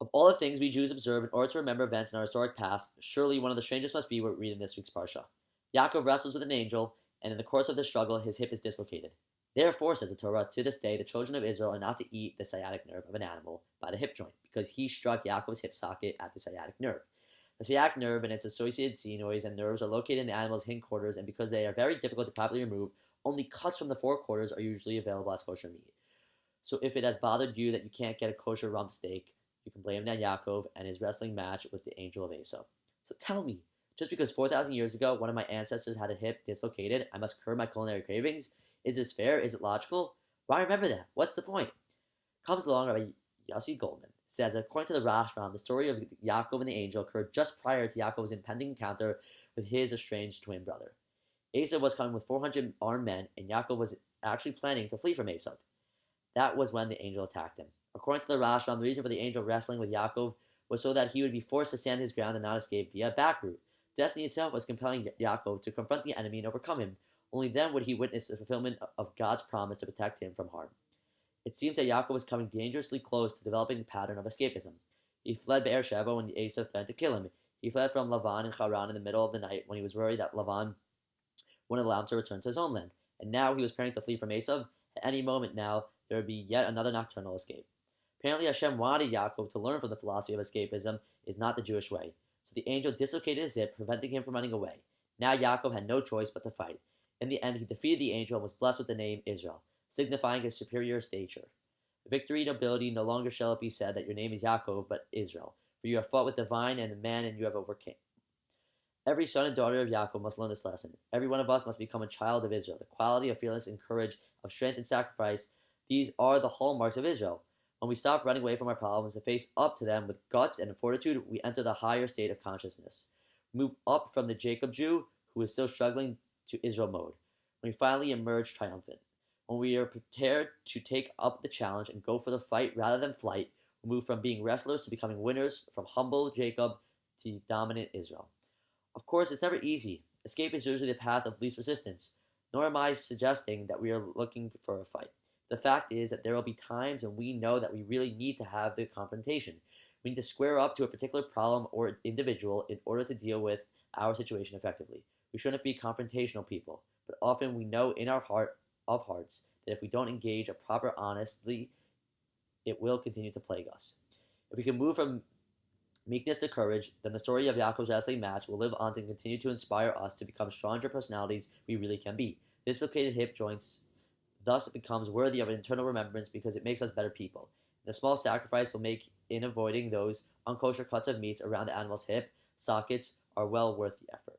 Of all the things we Jews observe in order to remember events in our historic past, surely one of the strangest must be what we read in this week's Parsha. Yaakov wrestles with an angel, and in the course of the struggle, his hip is dislocated. Therefore, says the Torah, to this day the children of Israel are not to eat the sciatic nerve of an animal by the hip joint, because he struck Yaakov's hip socket at the sciatic nerve. The sciatic nerve and its associated senoids and nerves are located in the animal's hindquarters, and because they are very difficult to properly remove, only cuts from the forequarters are usually available as kosher meat. So if it has bothered you that you can't get a kosher rump steak, you can blame it on Yaakov and his wrestling match with the angel of Esau. So tell me, just because 4,000 years ago one of my ancestors had a hip dislocated, I must curb my culinary cravings? Is this fair? Is it logical? Why remember that? What's the point? Comes along Rabbi Yossi Goldman, says that according to the Rashbam, the story of Yaakov and the angel occurred just prior to Yaakov's impending encounter with his estranged twin brother. Esau was coming with 400 armed men, and Yaakov was actually planning to flee from Esau. That was when the angel attacked him. According to the Rashbam, the reason for the angel wrestling with Yaakov was so that he would be forced to stand his ground and not escape via a back route. Destiny itself was compelling Yaakov to confront the enemy and overcome him. Only then would he witness the fulfillment of God's promise to protect him from harm. It seems that Yaakov was coming dangerously close to developing a pattern of escapism. He fled Beersheba when Esau threatened to kill him. He fled from Lavan and Haran in the middle of the night when he was worried that Lavan wouldn't allow him to return to his homeland. And now he was preparing to flee from Esau. At any moment now, there would be yet another nocturnal escape. Apparently Hashem wanted Yaakov to learn from the philosophy of escapism is not the Jewish way. So the angel dislocated his hip, preventing him from running away. Now Yaakov had no choice but to fight. In the end, he defeated the angel and was blessed with the name Israel, signifying his superior stature. The victory nobility no longer shall it be said that your name is Yaakov, but Israel, for you have fought with divine and the man, and you have overcame. Every son and daughter of Yaakov must learn this lesson. Every one of us must become a child of Israel. The quality of fearlessness and courage, of strength and sacrifice, these are the hallmarks of Israel. When we stop running away from our problems and face up to them with guts and fortitude, we enter the higher state of consciousness. We move up from the Jacob Jew, who is still struggling, to Israel mode, when we finally emerge triumphant. When we are prepared to take up the challenge and go for the fight rather than flight, we move from being wrestlers to becoming winners, from humble Jacob to dominant Israel. Of course, it's never easy. Escape is usually the path of least resistance, nor am I suggesting that we are looking for a fight. The fact is that there will be times when we know that we really need to have the confrontation. We need to square up to a particular problem or individual in order to deal with our situation effectively. We shouldn't be confrontational people, but often we know in our heart of hearts that if we don't engage a proper honestly, it will continue to plague us. If we can move from meekness to courage, then the story of Yaakov's wrestling match will live on to continue to inspire us to become stronger personalities we really can be. Dislocated hip joints thus becomes worthy of an eternal remembrance because it makes us better people. And the small sacrifice we'll make in avoiding those unkosher cuts of meats around the animal's hip sockets are well worth the effort.